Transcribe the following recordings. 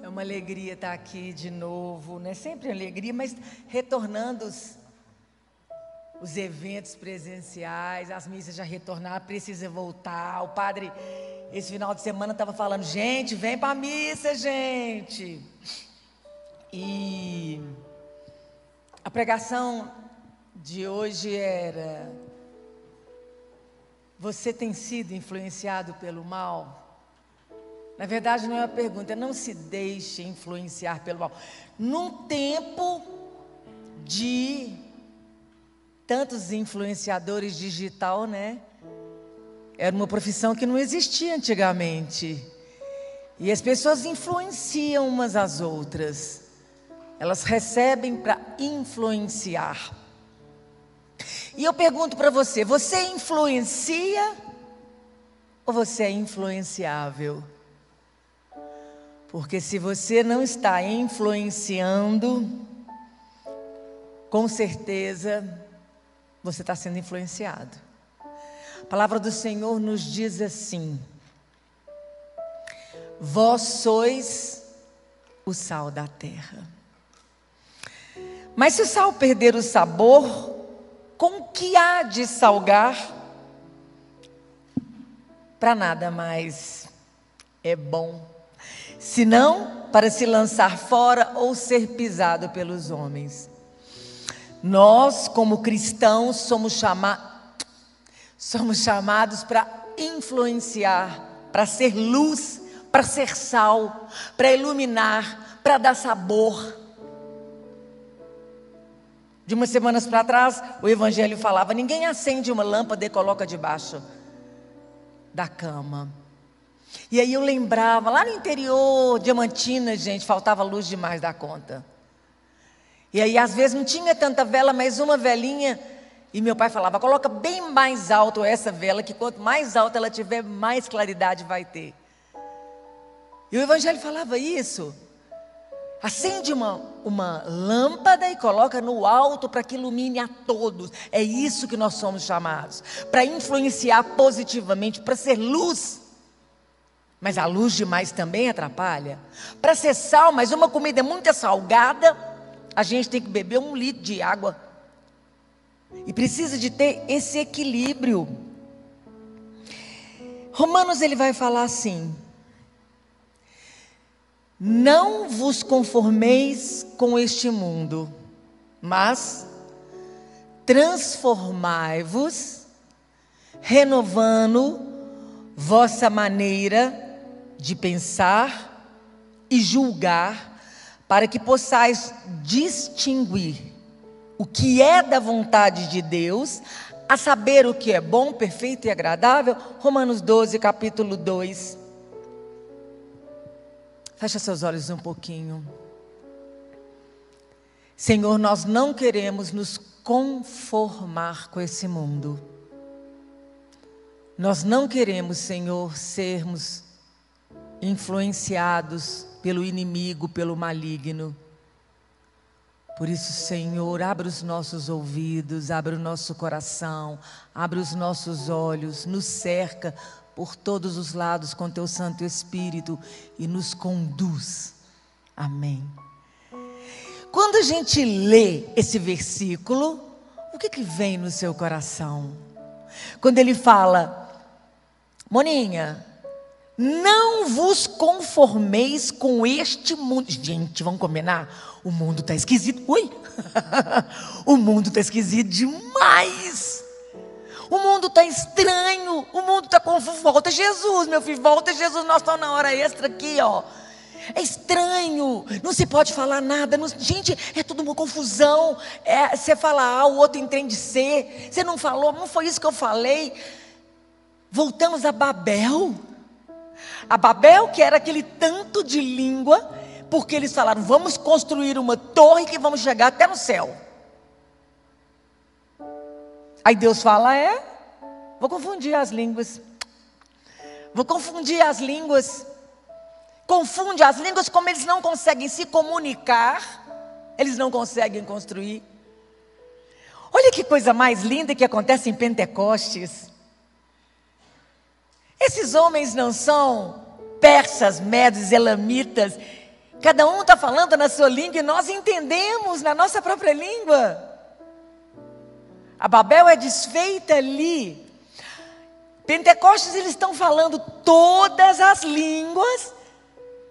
É uma alegria estar aqui de novo, né? Sempre alegria, mas retornando os eventos presenciais, as missas já retornaram, precisa voltar. O padre, esse final de semana, estava falando, gente, vem para a missa, gente. E a pregação de hoje era: você tem sido influenciado pelo mal? Na verdade, não é uma pergunta, não se deixe influenciar pelo mal. Num tempo de tantos influenciadores digital, né? Era uma profissão que não existia antigamente. E as pessoas influenciam umas às outras. Elas recebem para influenciar. E eu pergunto para você, você influencia ou você é influenciável? Porque se você não está influenciando, com certeza você está sendo influenciado. A palavra do Senhor nos diz assim: vós sois o sal da terra. Mas se o sal perder o sabor, com que há de salgar? Para nada mais é bom, senão para se lançar fora ou ser pisado pelos homens. Nós, como cristãos, somos chamados para influenciar, para ser luz, para ser sal, para iluminar, para dar sabor. De umas semanas para trás, o Evangelho falava: ninguém acende uma lâmpada e coloca debaixo da cama. E aí eu lembrava, lá no interior, Diamantina, gente, faltava luz demais da conta. E aí às vezes não tinha tanta vela, mas uma velinha. E meu pai falava: coloca bem mais alto essa vela, que quanto mais alta ela tiver, mais claridade vai ter. E o Evangelho falava isso. Acende uma lâmpada e coloca no alto para que ilumine a todos. É isso que nós somos chamados, para influenciar positivamente, para ser luz. Mas a luz demais também atrapalha. Para ser sal, mas uma comida muito salgada, a gente tem que beber 1 litro de água. E precisa de ter esse equilíbrio. Romanos, ele vai falar assim: não vos conformeis com este mundo, mas transformai-vos, renovando vossa maneira de pensar e julgar, para que possais distinguir o que é da vontade de Deus, a saber o que é bom, perfeito e agradável. Romanos 12, capítulo 2. Fecha seus olhos um pouquinho. Senhor, nós não queremos nos conformar com esse mundo. Nós não queremos, Senhor, sermos influenciados pelo inimigo, pelo maligno. Por isso, Senhor, abre os nossos ouvidos, abre o nosso coração, abre os nossos olhos, nos cerca por todos os lados com Teu Santo Espírito e nos conduz. Amém. Quando a gente lê esse versículo, o que vem no seu coração? Quando ele fala: Moninha, não vos conformeis com este mundo. Gente, vamos combinar? O mundo está esquisito. Ui! O mundo está esquisito demais. O mundo está estranho. O mundo está confuso. Volta Jesus, meu filho. Volta Jesus. Nós estamos na hora extra aqui, ó. É estranho. Não se pode falar nada. Não, gente, é tudo uma confusão. Você fala A, o outro entende C. Você não falou, não foi isso que eu falei. Voltamos a Babel. A Babel, que era aquele tanto de língua, porque eles falaram: vamos construir uma torre que vamos chegar até no céu. Aí Deus fala: vou confundir as línguas. Vou confundir as línguas. Confunde as línguas, como eles não conseguem se comunicar, eles não conseguem construir. Olha que coisa mais linda que acontece em Pentecostes. Esses homens não são persas, medos, elamitas, Cada um está falando na sua língua e nós entendemos na nossa própria língua. A Babel é desfeita ali. Pentecostes, eles estão falando todas as línguas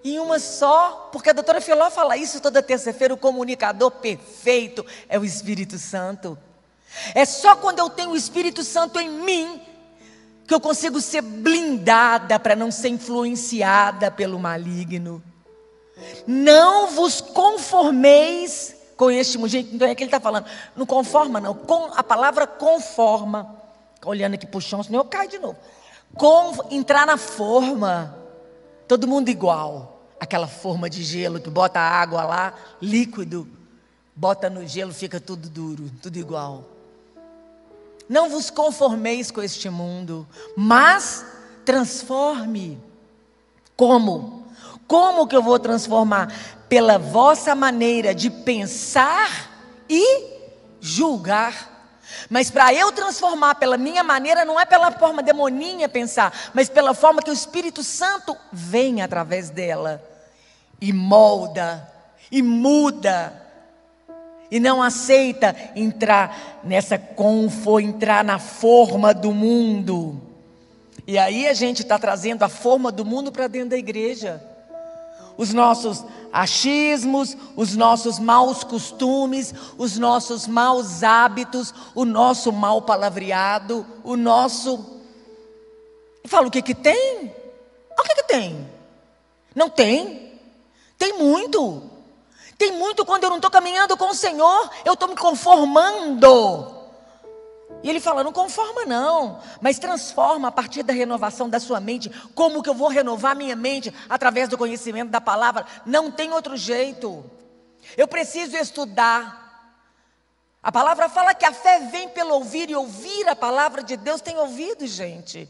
em uma só, porque a doutora Filó fala isso toda terça-feira. O comunicador perfeito é o Espírito Santo. É só quando eu tenho o Espírito Santo em mim que eu consigo ser blindada para não ser influenciada pelo maligno. Não vos conformeis com este mundo. Gente, então é que ele está falando. Não conforma não, a palavra conforma. Olhando aqui para o chão, senão eu caio de novo. Entrar na forma. Todo mundo igual. Aquela forma de gelo que bota a água lá, líquido. Bota no gelo, fica tudo duro, tudo igual. Não vos conformeis com este mundo, mas transforme. Como? Como que eu vou transformar? Pela vossa maneira de pensar e julgar. Mas para eu transformar pela minha maneira, não é pela forma demoninha pensar, mas pela forma que o Espírito Santo vem através dela e molda e muda. E não aceita entrar entrar na forma do mundo. E aí a gente está trazendo a forma do mundo para dentro da igreja. Os nossos achismos, os nossos maus costumes, os nossos maus hábitos, o nosso mau palavreado, o nosso... E fala, o que que tem? O que que tem? Não tem? Tem muito. Tem muito quando eu não estou caminhando com o Senhor, eu estou me conformando. E ele fala, não conforma não, mas transforma a partir da renovação da sua mente. Como que eu vou renovar a minha mente? Através do conhecimento da palavra. Não tem outro jeito. Eu preciso estudar. A palavra fala que a fé vem pelo ouvir, e ouvir a palavra de Deus. Tem ouvido, gente?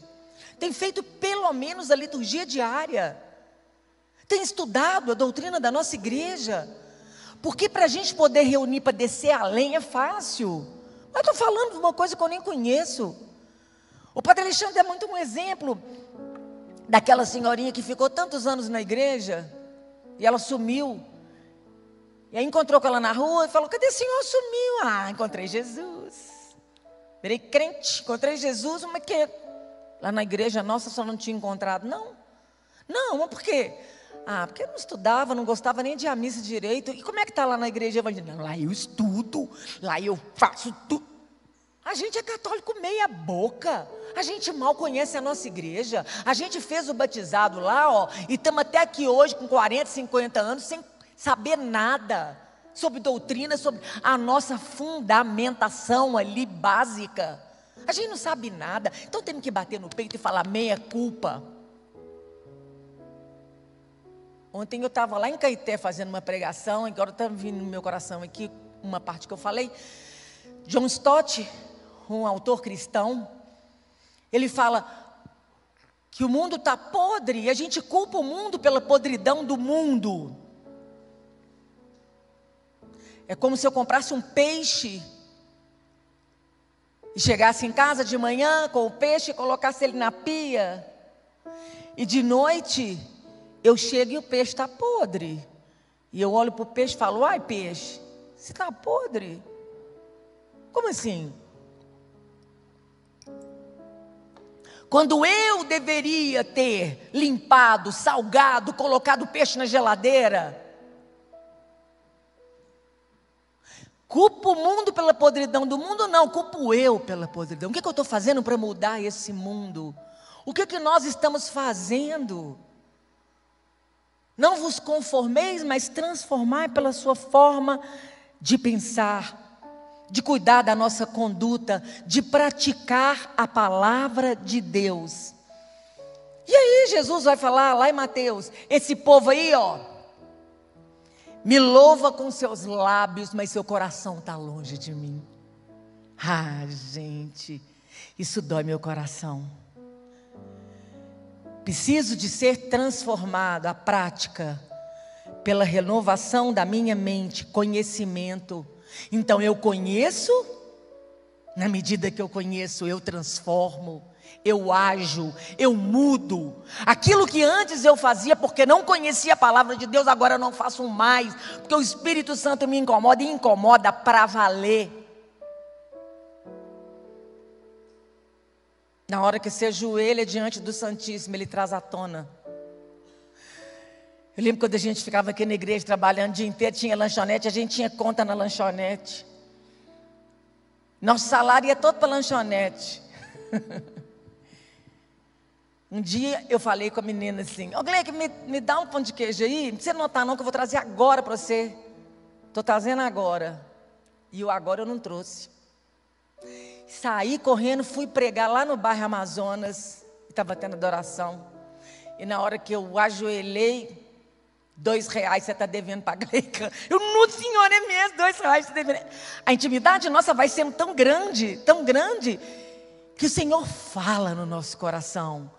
Tem feito pelo menos a liturgia diária. Tem estudado a doutrina da nossa igreja. Porque para a gente poder reunir para descer além é fácil. Eu estou falando de uma coisa que eu nem conheço. O Padre Alexandre é muito um exemplo daquela senhorinha que ficou tantos anos na igreja e ela sumiu. E aí encontrou com ela na rua e falou, cadê o senhor? Sumiu. Ah, encontrei Jesus. Virei crente, encontrei Jesus, mas que lá na igreja nossa só não tinha encontrado. Não, mas por quê? Ah, porque eu não estudava, não gostava nem de ir à missa direito. E como é que está lá na igreja evangélica? Não, lá eu estudo, lá eu faço tudo. A gente é católico meia boca. A gente mal conhece a nossa igreja. A gente fez o batizado lá, ó, e estamos até aqui hoje com 40, 50 anos sem saber nada sobre doutrina, sobre a nossa fundamentação ali básica. A gente não sabe nada. Então temos que bater no peito e falar meia culpa. Ontem eu estava lá em Caeté fazendo uma pregação, agora está vindo no meu coração aqui uma parte que eu falei. John Stott, um autor cristão, ele fala que o mundo está podre e a gente culpa o mundo pela podridão do mundo. É como se eu comprasse um peixe e chegasse em casa de manhã com o peixe e colocasse ele na pia. E de noite eu chego e o peixe está podre. E eu olho para o peixe e falo, ai peixe, você está podre? Como assim? Quando eu deveria ter limpado, salgado, colocado o peixe na geladeira. Culpo o mundo pela podridão do mundo? Não, culpo eu pela podridão. O que eu estou fazendo para mudar esse mundo? O que nós estamos fazendo? Não vos conformeis, mas transformai pela sua forma de pensar, de cuidar da nossa conduta, de praticar a palavra de Deus. E aí Jesus vai falar lá em Mateus, esse povo aí, ó, me louva com seus lábios, mas seu coração está longe de mim. Ah, gente, isso dói meu coração. Preciso de ser transformado, a prática, pela renovação da minha mente, conhecimento. Então eu conheço, na medida que eu conheço, eu transformo, eu ajo, eu mudo. Aquilo que antes eu fazia porque não conhecia a palavra de Deus, agora eu não faço mais, porque o Espírito Santo me incomoda e incomoda para valer. Na hora que você ajoelha diante do Santíssimo, Ele traz à tona. Eu lembro quando a gente ficava aqui na igreja trabalhando o dia inteiro, tinha lanchonete, a gente tinha conta na lanchonete. Nosso salário ia todo para a lanchonete. Um dia eu falei com a menina assim: ô Gleice, me dá um pão de queijo aí, não precisa notar não que eu vou trazer agora para você. Estou trazendo agora. E o agora eu não trouxe. Saí correndo, fui pregar lá no bairro Amazonas, estava tendo adoração. E na hora que eu ajoelhei, R$2 você está devendo para a Gleica. Eu, não, senhor, é mesmo, R$2 você está devendo. A intimidade nossa vai sendo tão grande, que o Senhor fala no nosso coração.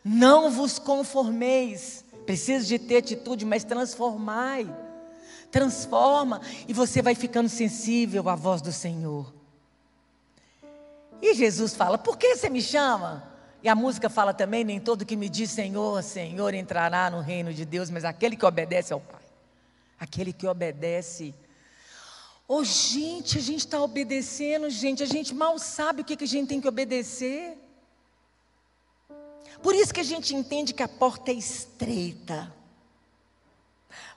Não vos conformeis. Precisa de ter atitude, mas transformai. Transforma, e você vai ficando sensível à voz do Senhor. E Jesus fala: por que você me chama? E a música fala também: nem todo que me diz Senhor, Senhor entrará no reino de Deus, mas aquele que obedece ao Pai. Aquele que obedece. Oh, gente, a gente está obedecendo, gente. A gente mal sabe o que a gente tem que obedecer. Por isso que a gente entende que a porta é estreita.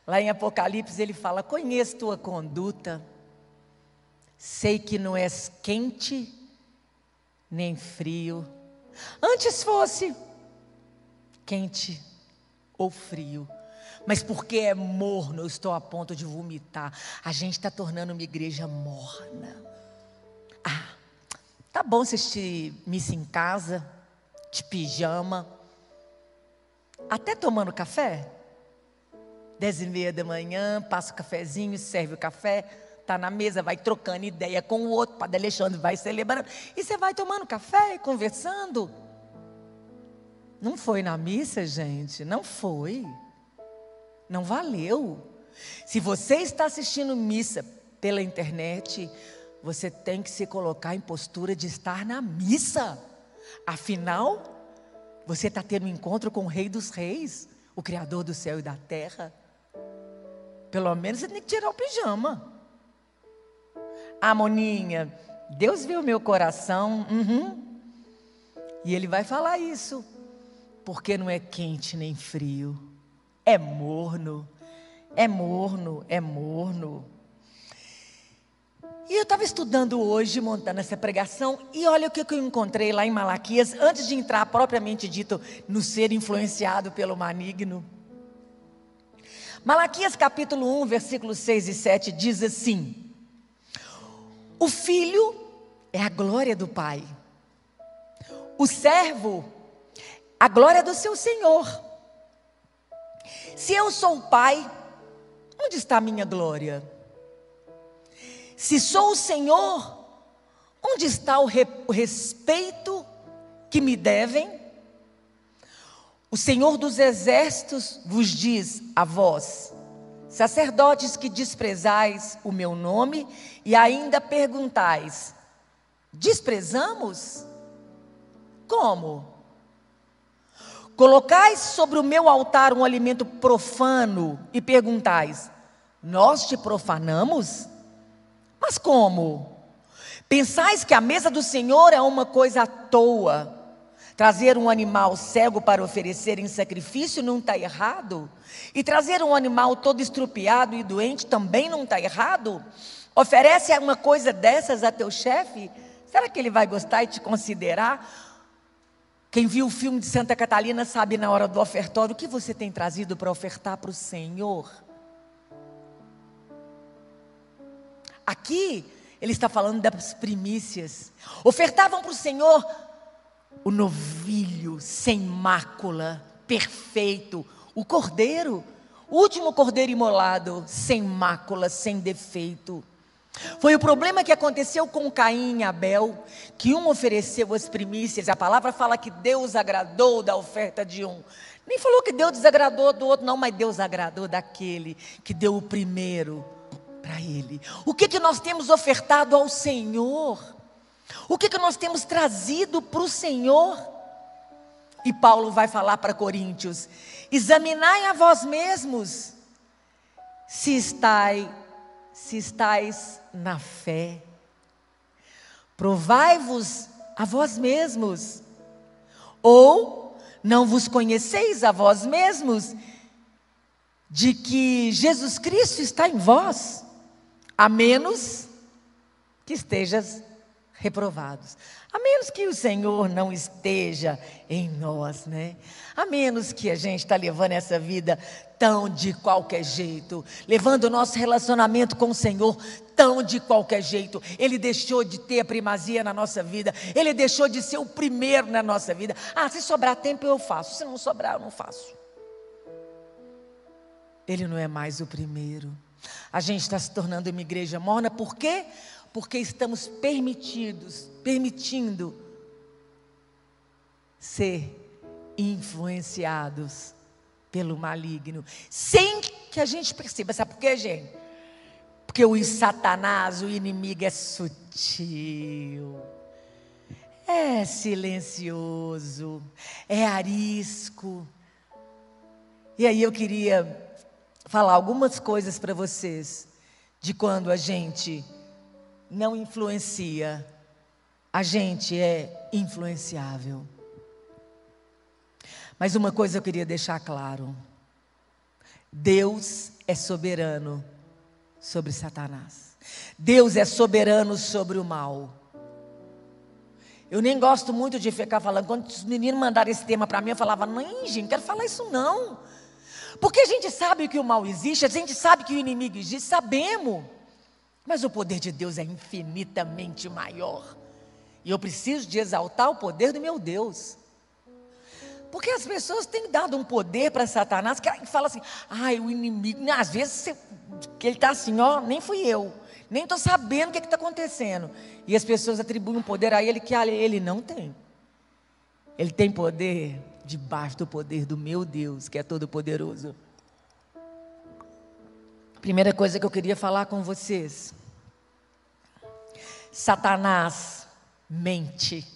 Lá em Apocalipse ele fala: conheço tua conduta, sei que não és quente nem frio. Antes fosse quente ou frio, mas porque é morno, eu estou a ponto de vomitar. A gente está tornando uma igreja morna. Tá bom você assistir missa em casa, de pijama, até tomando café. 10h30 da manhã, passa o cafezinho, serve o café, está na mesa, vai trocando ideia com o outro, Padre Alexandre vai celebrando, e você vai tomando café e conversando. Não foi na missa, gente, não foi. Não valeu. Se você está assistindo missa pela internet, você tem que se colocar em postura de estar na missa. Afinal, você está tendo um encontro com o Rei dos Reis, o Criador do céu e da terra. Pelo menos você tem que tirar o pijama. Moninha, Deus viu o meu coração. E Ele vai falar isso. Porque não é quente nem frio. É morno. É morno, é morno. E eu estava estudando hoje, montando essa pregação, e olha o que eu encontrei lá em Malaquias, antes de entrar propriamente dito no ser influenciado pelo maligno. Malaquias capítulo 1, versículos 6 e 7 diz assim: o filho é a glória do pai, o servo, a glória do seu senhor. Se eu sou o pai, onde está a minha glória? Se sou o Senhor, onde está o respeito que me devem? O Senhor dos exércitos vos diz a vós, sacerdotes que desprezais o meu nome e ainda perguntais: desprezamos? Como? Colocais sobre o meu altar um alimento profano e perguntais: nós te profanamos? Mas como? Pensais que a mesa do Senhor é uma coisa à toa? Trazer um animal cego para oferecer em sacrifício não está errado? E trazer um animal todo estrupiado e doente também não está errado? Oferece uma coisa dessas a teu chefe? Será que ele vai gostar e te considerar? Quem viu o filme de Santa Catalina sabe na hora do ofertório o que você tem trazido para ofertar para o Senhor. Aqui ele está falando das primícias. Ofertavam para o Senhor o novilho sem mácula, perfeito, o cordeiro, o último cordeiro imolado, sem mácula, sem defeito. Foi o problema que aconteceu com Caim e Abel, que um ofereceu as primícias. A palavra fala que Deus agradou da oferta de um. Nem falou que Deus desagradou do outro, não, mas Deus agradou daquele que deu o primeiro para ele. O que nós temos ofertado ao Senhor? O que nós temos trazido para o Senhor? E Paulo vai falar para Coríntios: examinai a vós mesmos, se estáis na fé. Provai-vos a vós mesmos. Ou não vos conheceis a vós mesmos, de que Jesus Cristo está em vós, a menos que estejas reprovados. A menos que o Senhor não esteja em nós, né? A menos que a gente está levando essa vida tão de qualquer jeito, levando o nosso relacionamento com o Senhor tão de qualquer jeito. Ele deixou de ter a primazia na nossa vida, Ele deixou de ser o primeiro na nossa vida. Se sobrar tempo eu faço, se não sobrar eu não faço. Ele não é mais o primeiro. A gente está se tornando uma igreja morna, por quê? Porque estamos permitindo ser influenciados pelo maligno, sem que a gente perceba. Sabe por quê, gente? Porque o Satanás, o inimigo, é sutil, é silencioso, é arisco. E aí eu queria falar algumas coisas para vocês, de quando a gente não influencia, a gente é influenciável. Mas uma coisa eu queria deixar claro: Deus é soberano sobre Satanás. Deus é soberano sobre o mal. Eu nem gosto muito de ficar falando. Quando os meninos mandaram esse tema para mim, eu falava: não, gente, não quero falar isso não. Porque a gente sabe que o mal existe, a gente sabe que o inimigo existe, sabemos. Mas o poder de Deus é infinitamente maior. E eu preciso de exaltar o poder do meu Deus. Porque as pessoas têm dado um poder para Satanás, que fala assim: o inimigo, às vezes que ele está assim, nem fui eu, nem estou sabendo o que está acontecendo. E as pessoas atribuem um poder a ele que ele não tem. Ele tem poder debaixo do poder do meu Deus, que é todo poderoso. Primeira coisa que eu queria falar com vocês: Satanás mente.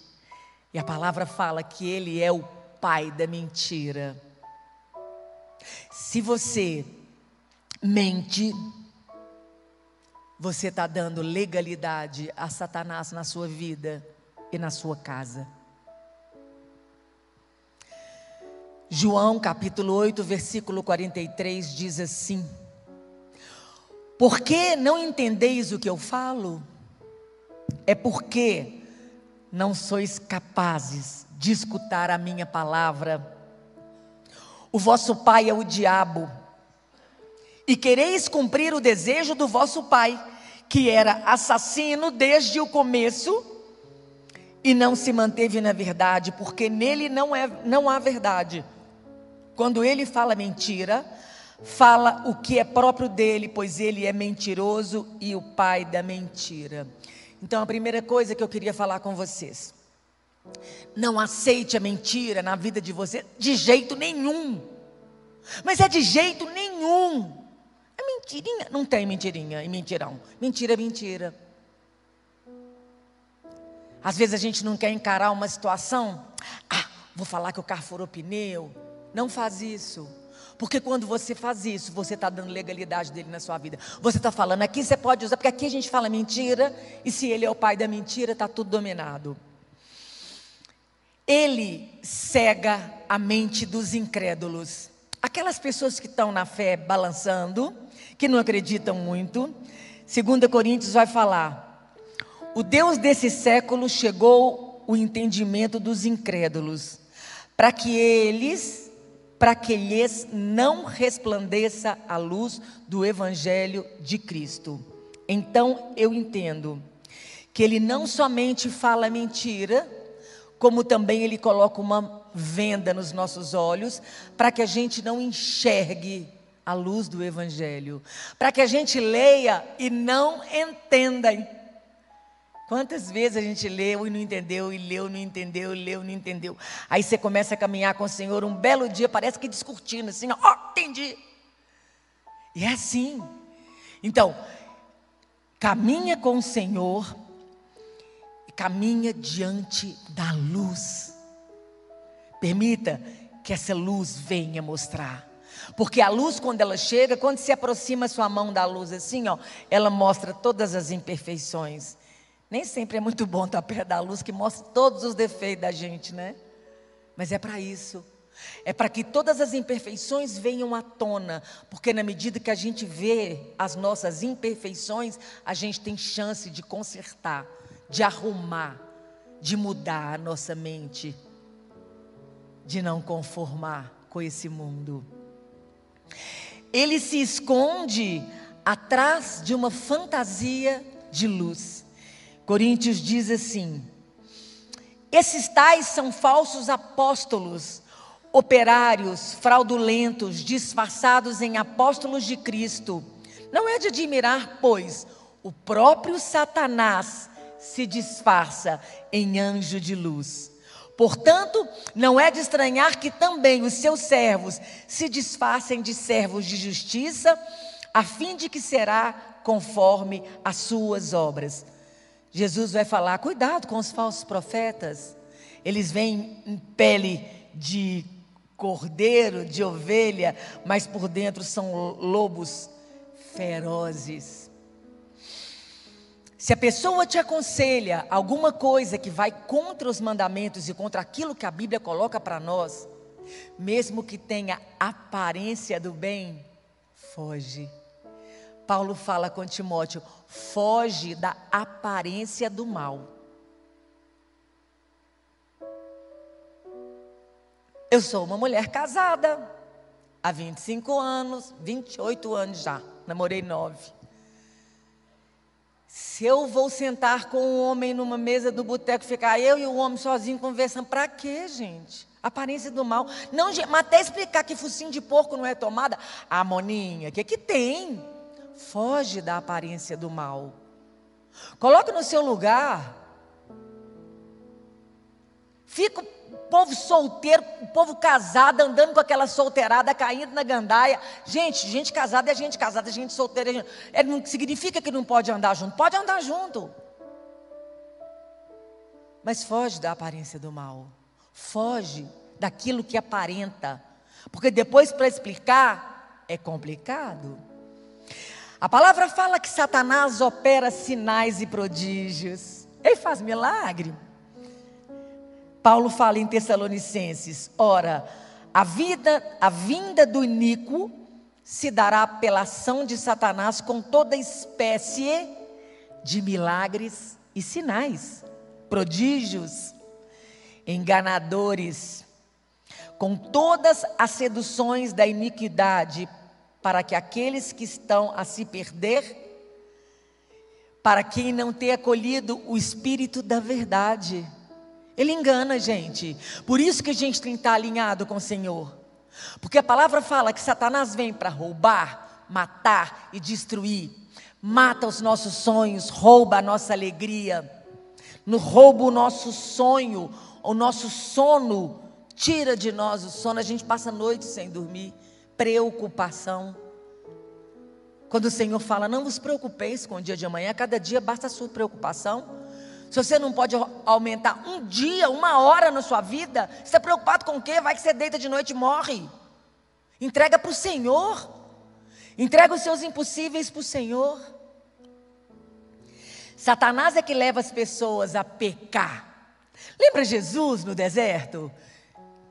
E a palavra fala que ele é o pai da mentira. Se você mente, você está dando legalidade a Satanás na sua vida e na sua casa. João capítulo 8, versículo 43 diz assim: por que não entendeis o que eu falo? É porque não sois capazes de escutar a minha palavra. O vosso pai é o diabo, e quereis cumprir o desejo do vosso pai, que era assassino desde o começo, e não se manteve na verdade, porque nele não há verdade. Quando ele fala mentira, fala o que é próprio dele, pois ele é mentiroso e o pai da mentira. Então a primeira coisa que eu queria falar com vocês: não aceite a mentira na vida de você de jeito nenhum. Mas é de jeito nenhum. É mentirinha? Não tem mentirinha e mentirão. Mentira é mentira. Às vezes a gente não quer encarar uma situação. Vou falar que o carro furou pneu. Não faz isso. Porque quando você faz isso, você está dando legalidade dele na sua vida. Você está falando: aqui você pode usar, porque aqui a gente fala mentira, e se ele é o pai da mentira, está tudo dominado. Ele cega a mente dos incrédulos. Aquelas pessoas que estão na fé balançando, que não acreditam muito. 2 Coríntios vai falar: o Deus desse século chegou o entendimento dos incrédulos, para que lhes não resplandeça a luz do Evangelho de Cristo. Então eu entendo que ele não somente fala mentira, como também ele coloca uma venda nos nossos olhos, para que a gente não enxergue a luz do Evangelho, para que a gente leia e não entenda. Quantas vezes a gente leu e não entendeu, e leu, não entendeu, leu, não entendeu. Aí você começa a caminhar com o Senhor, um belo dia parece que descortina assim, entendi. E é assim. Então, caminha com o Senhor, caminha diante da luz. Permita que essa luz venha mostrar. Porque a luz, quando ela chega, quando se aproxima a sua mão da luz assim, ó, ela mostra todas as imperfeições. Nem sempre é muito bom estar perto da luz que mostra todos os defeitos da gente, né? Mas é para isso. É para que todas as imperfeições venham à tona. Porque na medida que a gente vê as nossas imperfeições, a gente tem chance de consertar, de arrumar, de mudar a nossa mente, de não conformar com esse mundo. Ele se esconde atrás de uma fantasia de luz. Coríntios diz assim: esses tais são falsos apóstolos, operários fraudulentos, disfarçados em apóstolos de Cristo. Não é de admirar, pois, o próprio Satanás se disfarça em anjo de luz. Portanto, não é de estranhar que também os seus servos se disfarcem de servos de justiça, a fim de que será conforme as suas obras. Jesus vai falar: cuidado com os falsos profetas. Eles vêm em pele de cordeiro, de ovelha, mas por dentro são lobos ferozes. Se a pessoa te aconselha alguma coisa que vai contra os mandamentos e contra aquilo que a Bíblia coloca para nós, mesmo que tenha aparência do bem, foge. Paulo fala com Timóteo: foge da aparência do mal. Eu sou uma mulher casada há 25 anos, 28 anos já, namorei 9. Se eu vou sentar com um homem numa mesa do boteco, ficar eu e o homem sozinho conversando, para quê, gente? Aparência do mal. Não, mas até explicar que focinho de porco não é tomada. Ah, Moninha, o que tem? Foge da aparência do mal. Coloque no seu lugar. Fica o povo solteiro, o povo casado, andando com aquela solteirada, caindo na gandaia. Gente casada é gente casada, gente solteira é gente... não significa que não pode andar junto. Pode andar junto. Mas foge da aparência do mal. Foge daquilo que aparenta. Porque depois, para explicar, é complicado. A palavra fala que Satanás opera sinais e prodígios. Ele faz milagre. Paulo fala em Tessalonicenses: ora, a vinda do iníquo se dará pela ação de Satanás com toda espécie de milagres e sinais, prodígios, enganadores, com todas as seduções da iniquidade, para que aqueles que estão a se perder, para quem não tem acolhido o Espírito da verdade. Ele engana a gente. Por isso que a gente tem que estar alinhado com o Senhor. Porque a palavra fala que Satanás vem para roubar, matar e destruir. Mata os nossos sonhos, rouba a nossa alegria, rouba o nosso sonho, o nosso sono, tira de nós o sono. A gente passa a noite sem dormir. Preocupação. Quando o Senhor fala: não vos preocupeis com o dia de amanhã, cada dia basta a sua preocupação. Se você não pode aumentar um dia, 1 hora na sua vida, você está preocupado com o quê? Vai que você deita de noite e morre. Entrega para o Senhor. Entrega os seus impossíveis para o Senhor. Satanás é que leva as pessoas a pecar. Lembra Jesus no deserto?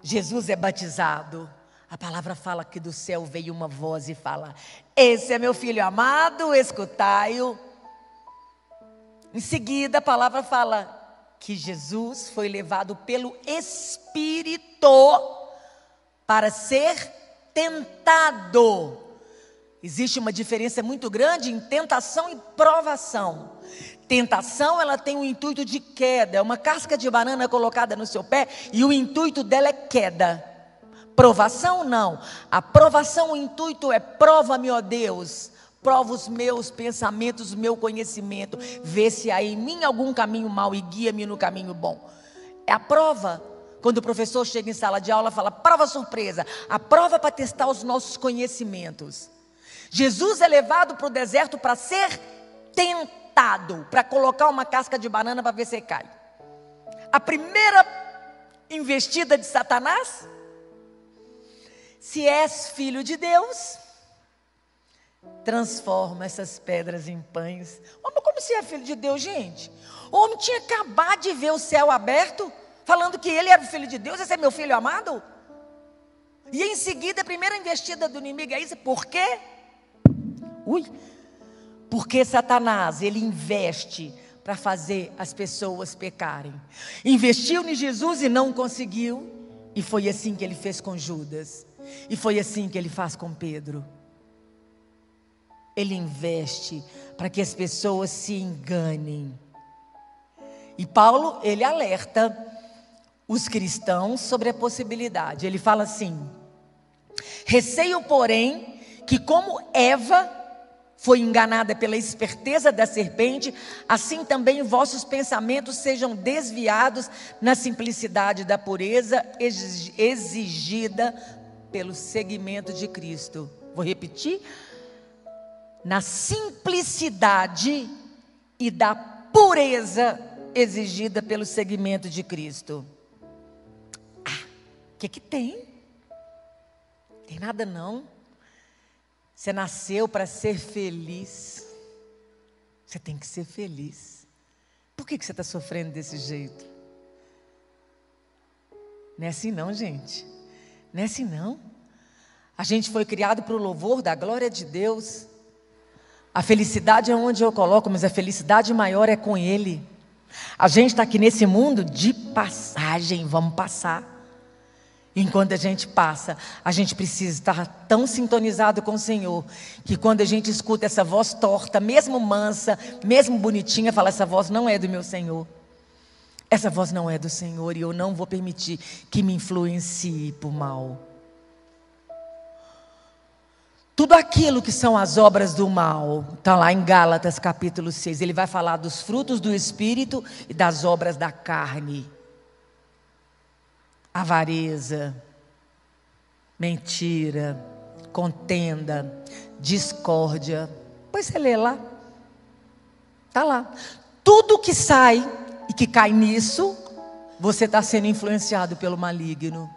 Jesus é batizado. A palavra fala que do céu veio uma voz e fala: esse é meu filho amado, escutai-o. Em seguida, a palavra fala que Jesus foi levado pelo Espírito para ser tentado. Existe uma diferença muito grande em tentação e provação. Tentação, ela tem o intuito de queda. É uma casca de banana colocada no seu pé e o intuito dela é queda. Provação, não. A provação, o intuito é: prova-me, ó Deus. Prova os meus pensamentos, o meu conhecimento. Vê se há em mim algum caminho mau e guia-me no caminho bom. É a prova. Quando o professor chega em sala de aula, fala: prova surpresa. A prova para testar os nossos conhecimentos. Jesus é levado para o deserto para ser tentado, para colocar uma casca de banana para ver se cai. A primeira investida de Satanás? Se és filho de Deus, transforma essas pedras em pães. Mas como se é filho de Deus, gente? O homem tinha acabado de ver o céu aberto, falando que ele era o filho de Deus. Esse é meu filho amado. E em seguida, a primeira investida do inimigo é isso. Por quê? Porque Satanás, ele investe para fazer as pessoas pecarem. Investiu em Jesus e não conseguiu. E foi assim que ele fez com Judas. E foi assim que ele faz com Pedro. Ele investe para que as pessoas se enganem. E Paulo, ele alerta os cristãos sobre a possibilidade. Ele fala assim: receio, porém, que como Eva foi enganada pela esperteza da serpente, assim também vossos pensamentos sejam desviados na simplicidade da pureza exigida pelo seguimento de Cristo. Vou repetir: na simplicidade e da pureza exigida pelo seguimento de Cristo. O que tem? Tem nada não. Você nasceu para ser feliz. Você tem que ser feliz. Por que você está sofrendo desse jeito? Não é assim não, gente. Não é assim não. A gente foi criado para o louvor da glória de Deus. A felicidade é onde eu coloco, mas a felicidade maior é com Ele. A gente está aqui nesse mundo de passagem, vamos passar. Enquanto a gente passa, a gente precisa estar tão sintonizado com o Senhor, que quando a gente escuta essa voz torta, mesmo mansa, mesmo bonitinha, fala: essa voz não é do meu Senhor. Essa voz não é do Senhor e eu não vou permitir que me influencie por mal. Tudo aquilo que são as obras do mal, está lá em Gálatas capítulo 6, ele vai falar dos frutos do Espírito e das obras da carne. Avareza, mentira, contenda, discórdia. Pois você lê lá, está lá. Tudo que sai e que cai nisso, você está sendo influenciado pelo maligno.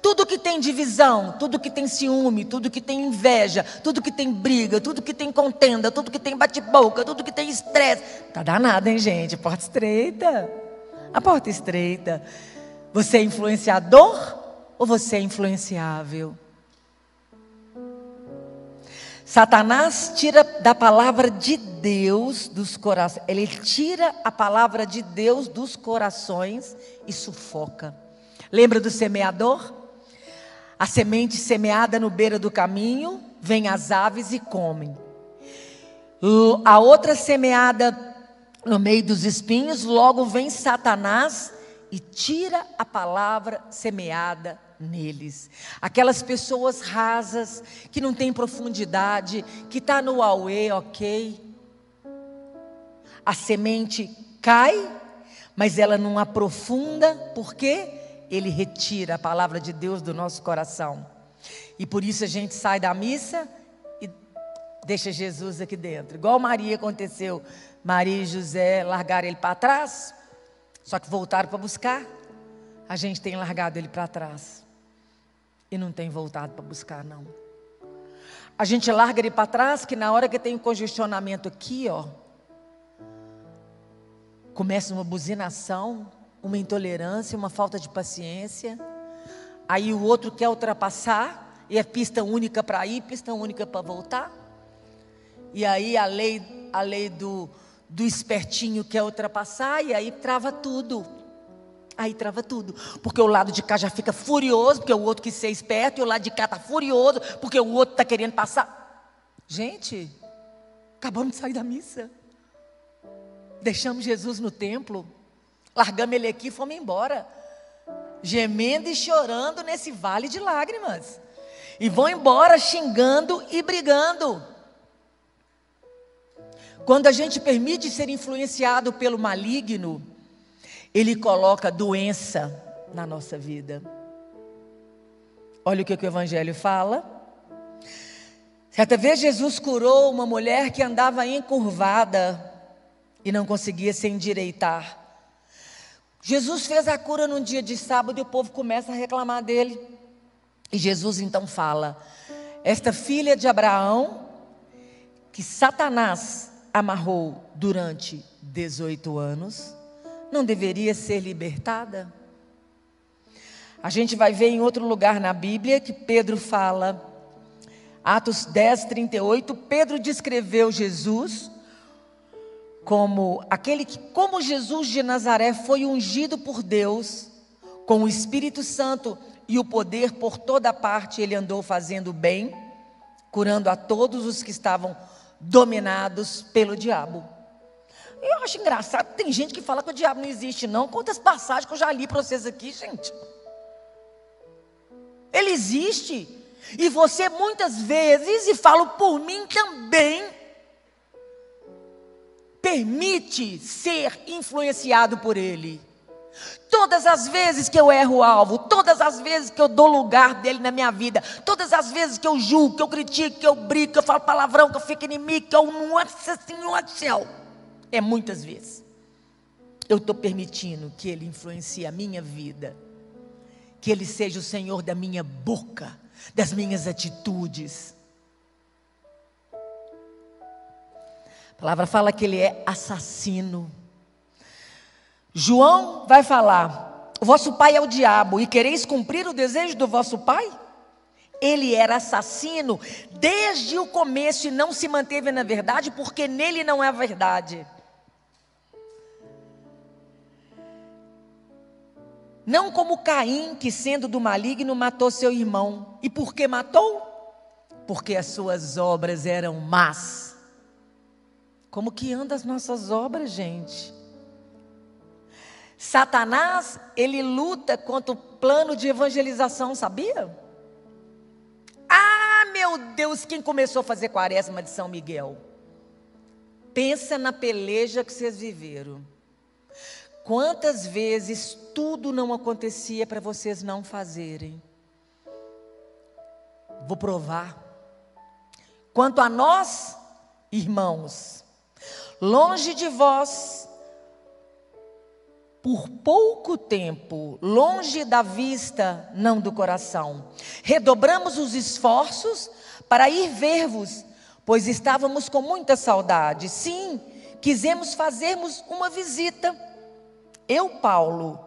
Tudo que tem divisão, tudo que tem ciúme, tudo que tem inveja, tudo que tem briga, tudo que tem contenda, tudo que tem bate-boca, tudo que tem estresse. Tá danado, hein, gente? Porta estreita. A porta estreita. Você é influenciador ou você é influenciável? Satanás tira da palavra de Deus dos corações. Ele tira a palavra de Deus dos corações e sufoca. Lembra do semeador? A semente semeada no beira do caminho, vem as aves e comem. A outra semeada no meio dos espinhos, logo vem Satanás e tira a palavra semeada neles. Aquelas pessoas rasas, que não tem profundidade, que está no auê, ok. A semente cai, mas ela não aprofunda, por quê? Ele retira a palavra de Deus do nosso coração. E por isso a gente sai da missa e deixa Jesus aqui dentro. Igual Maria aconteceu. Maria e José largaram ele para trás, só que voltaram para buscar. A gente tem largado ele para trás e não tem voltado para buscar, não. A gente larga ele para trás, que na hora que tem um congestionamento aqui, ó, começa uma buzinação, uma intolerância, uma falta de paciência. Aí o outro quer ultrapassar, e é pista única para ir, pista única para voltar. E aí a lei do espertinho quer ultrapassar, e aí trava tudo. Aí trava tudo, porque o lado de cá já fica furioso, porque o outro quis ser esperto, e o lado de cá está furioso, porque o outro está querendo passar. Gente, acabamos de sair da missa. Deixamos Jesus no templo, largamos ele aqui e fomos embora, gemendo e chorando nesse vale de lágrimas. E vão embora xingando e brigando. Quando a gente permite ser influenciado pelo maligno, ele coloca doença na nossa vida. Olha o que o Evangelho fala. Certa vez Jesus curou uma mulher que andava encurvada e não conseguia se endireitar. Jesus fez a cura num dia de sábado e o povo começa a reclamar dele. E Jesus então fala: esta filha de Abraão, que Satanás amarrou durante 18 anos, não deveria ser libertada? A gente vai ver em outro lugar na Bíblia que Pedro fala, Atos 10, 38, Pedro descreveu Jesus como aquele que, como Jesus de Nazaré, foi ungido por Deus com o Espírito Santo e o poder por toda parte. Ele andou fazendo bem, curando a todos os que estavam dominados pelo diabo. Eu acho engraçado, tem gente que fala que o diabo não existe não. Quantas passagens que eu já li para vocês aqui, gente. Ele existe. E você muitas vezes, e falo por mim também, permite ser influenciado por ele. Todas as vezes que eu erro o alvo, todas as vezes que eu dou lugar dele na minha vida, todas as vezes que eu julgo, que eu critico, que eu brigo, que eu falo palavrão, que eu fico inimigo, que eu nossa Senhora do céu, é muitas vezes eu estou permitindo que ele influencie a minha vida, que ele seja o Senhor da minha boca, das minhas atitudes. A palavra fala que ele é assassino. João vai falar: o vosso pai é o diabo e quereis cumprir o desejo do vosso pai? Ele era assassino desde o começo e não se manteve na verdade, porque nele não é a verdade. Não como Caim, que sendo do maligno matou seu irmão. E por que matou? Porque as suas obras eram más. Como que andam as nossas obras, gente? Satanás, ele luta contra o plano de evangelização, sabia? Ah, meu Deus, quem começou a fazer quaresma de São Miguel? Pensa na peleja que vocês viveram. Quantas vezes tudo não acontecia para vocês não fazerem? Vou provar. Quanto a nós, irmãos, longe de vós, por pouco tempo, longe da vista, não do coração, redobramos os esforços para ir ver-vos, pois estávamos com muita saudade. Sim, quisemos fazermos uma visita. Eu, Paulo,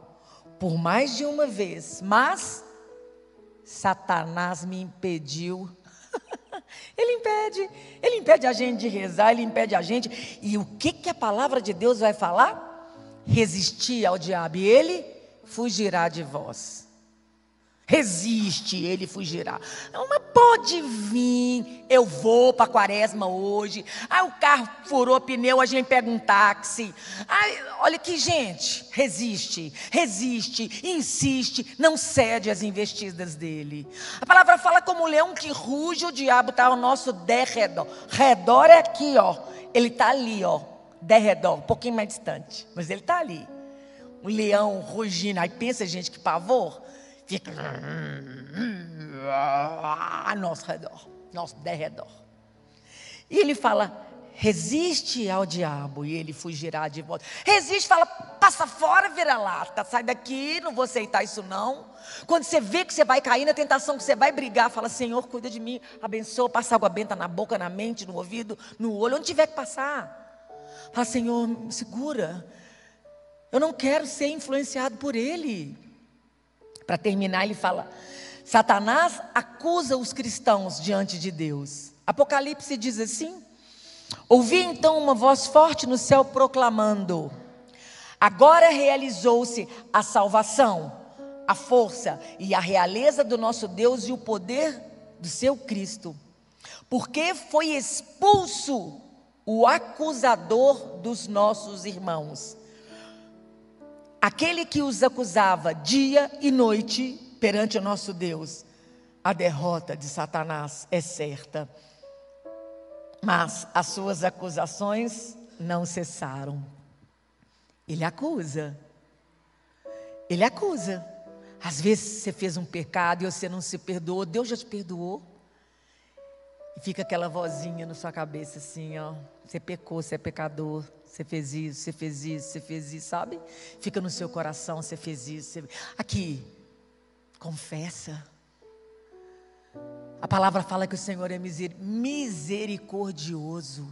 por mais de uma vez, mas Satanás me impediu. Ele impede a gente de rezar, ele impede a gente. E o que a palavra de Deus vai falar? Resistir ao diabo e ele fugirá de vós. Resiste, ele fugirá. Não, mas pode vir, eu vou para a quaresma hoje. O carro furou pneu, a gente pega um táxi. Olha aqui, gente, resiste, insiste, não cede às investidas dele. A palavra fala como um leão que ruge, o diabo está ao nosso derredor. Redor é aqui, ó. Ele está ali, ó, derredor, um pouquinho mais distante, mas ele está ali. Um leão rugindo, aí pensa, gente, que pavor. Fica a nosso redor, nosso derredor. E ele fala: resiste ao diabo e ele fugirá de vós. Resiste, fala: passa fora, vira-lata, sai daqui, não vou aceitar isso não. Quando você vê que você vai cair na tentação, que você vai brigar, fala: Senhor, cuida de mim, abençoa, passa água benta na boca, na mente, no ouvido, no olho, onde tiver que passar. Fala: Senhor, me segura, eu não quero ser influenciado por ele. Para terminar, ele fala: Satanás acusa os cristãos diante de Deus. Apocalipse diz assim: ouvi então uma voz forte no céu proclamando: agora realizou-se a salvação, a força e a realeza do nosso Deus e o poder do seu Cristo, porque foi expulso o acusador dos nossos irmãos, aquele que os acusava dia e noite perante o nosso Deus. A derrota de Satanás é certa, mas as suas acusações não cessaram. Ele acusa. Às vezes você fez um pecado e você não se perdoou. Deus já te perdoou. E fica aquela vozinha na sua cabeça assim, ó. Você pecou, você é pecador. Você fez isso, você fez isso, você fez isso, sabe? Fica no seu coração, você fez isso. Aqui, confessa. A palavra fala que o Senhor é misericordioso.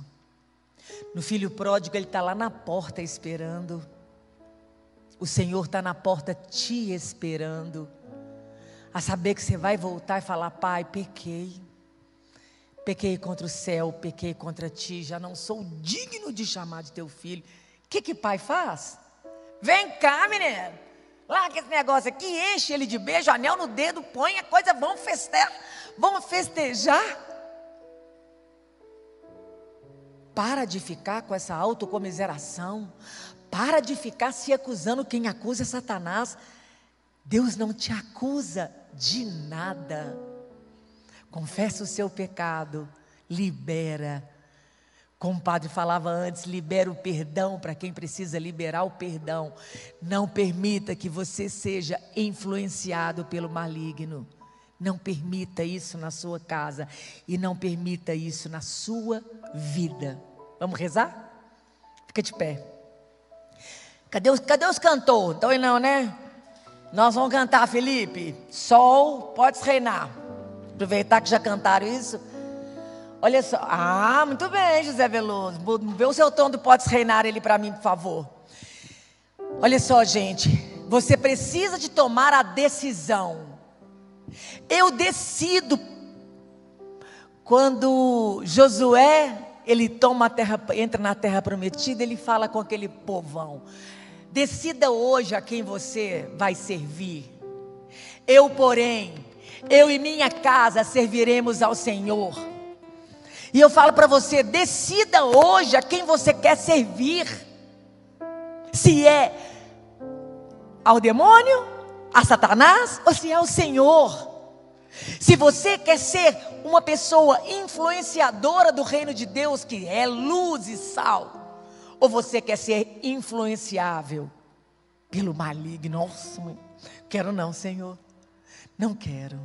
No filho pródigo, ele está lá na porta esperando. O Senhor está na porta te esperando. A saber que você vai voltar e falar: Pai, pequei. Pequei contra o céu, pequei contra ti, já não sou digno de chamar de teu filho. O que pai faz? Vem cá, menino. Larga esse negócio aqui, enche ele de beijo, anel no dedo, põe a coisa, vamos festejar. Para de ficar com essa autocomiseração. Para de ficar se acusando. Quem acusa é Satanás. Deus não te acusa de nada. Confessa o seu pecado, libera. Como o padre falava antes, libera o perdão para quem precisa liberar o perdão. Não permita que você seja influenciado pelo maligno. Não permita isso na sua casa e não permita isso na sua vida. Vamos rezar? Fica de pé. Cadê os cantores? Estão aí não, né? Nós vamos cantar, Felipe. Sol, podes reinar. Aproveitar que já cantaram isso. Olha só. Ah, muito bem, José Veloso. Vê o seu tom do Podes Reinar ele para mim, por favor. Olha só, gente. Você precisa de tomar a decisão. Eu decido. Quando Josué, ele toma a terra, entra na terra prometida, ele fala com aquele povão: decida hoje a quem você vai servir. Eu, porém, eu e minha casa serviremos ao Senhor. E eu falo para você: decida hoje a quem você quer servir. Se é ao demônio, a Satanás, ou se é ao Senhor. Se você quer ser uma pessoa influenciadora do reino de Deus, que é luz e sal, ou você quer ser influenciável pelo maligno. Nossa, quero não, Senhor. Não quero.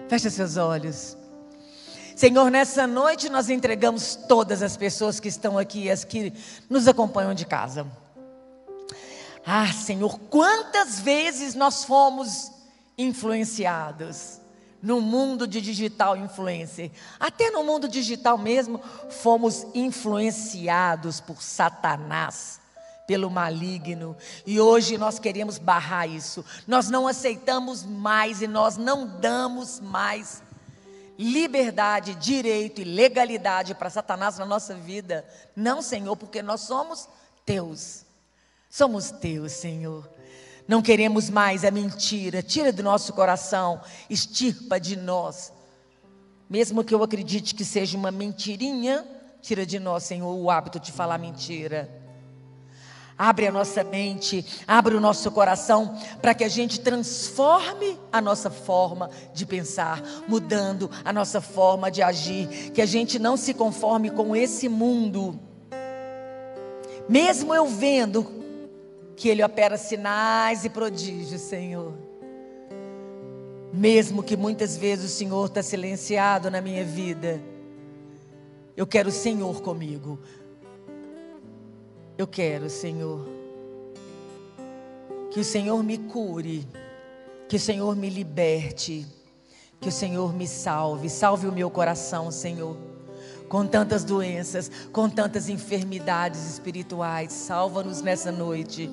Feche seus olhos. Senhor, nessa noite nós entregamos todas as pessoas que estão aqui, as que nos acompanham de casa. Ah, Senhor, quantas vezes nós fomos influenciados no mundo de digital influencer. Até no mundo digital mesmo, fomos influenciados por Satanás, pelo maligno, e hoje nós queremos barrar isso. Nós não aceitamos mais e nós não damos mais liberdade, direito e legalidade para Satanás na nossa vida. Não, Senhor, porque nós somos teus. Somos teus, Senhor. Não queremos mais a mentira. Tira do nosso coração, extirpa de nós. Mesmo que eu acredite que seja uma mentirinha, tira de nós, Senhor, o hábito de falar mentira. Abre a nossa mente, abre o nosso coração, para que a gente transforme a nossa forma de pensar, mudando a nossa forma de agir, que a gente não se conforme com esse mundo. Mesmo eu vendo que ele opera sinais e prodígios, Senhor, mesmo que muitas vezes o Senhor está silenciado na minha vida, eu quero o Senhor comigo. Eu quero, Senhor, que o Senhor me cure, que o Senhor me liberte, que o Senhor me salve. Salve o meu coração, Senhor, com tantas doenças, com tantas enfermidades espirituais. Salva-nos nessa noite.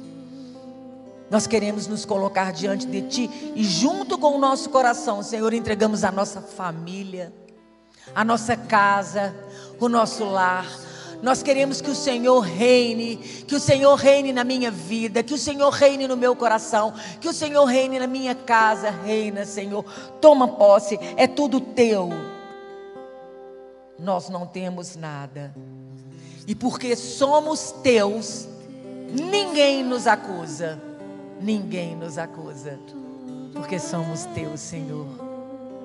Nós queremos nos colocar diante de Ti e junto com o nosso coração, Senhor, entregamos a nossa família, a nossa casa, o nosso lar. Nós queremos que o Senhor reine, que o Senhor reine na minha vida, que o Senhor reine no meu coração, que o Senhor reine na minha casa. Reina, Senhor, toma posse, é tudo Teu. Nós não temos nada, e porque somos Teus, ninguém nos acusa, porque somos Teus, Senhor.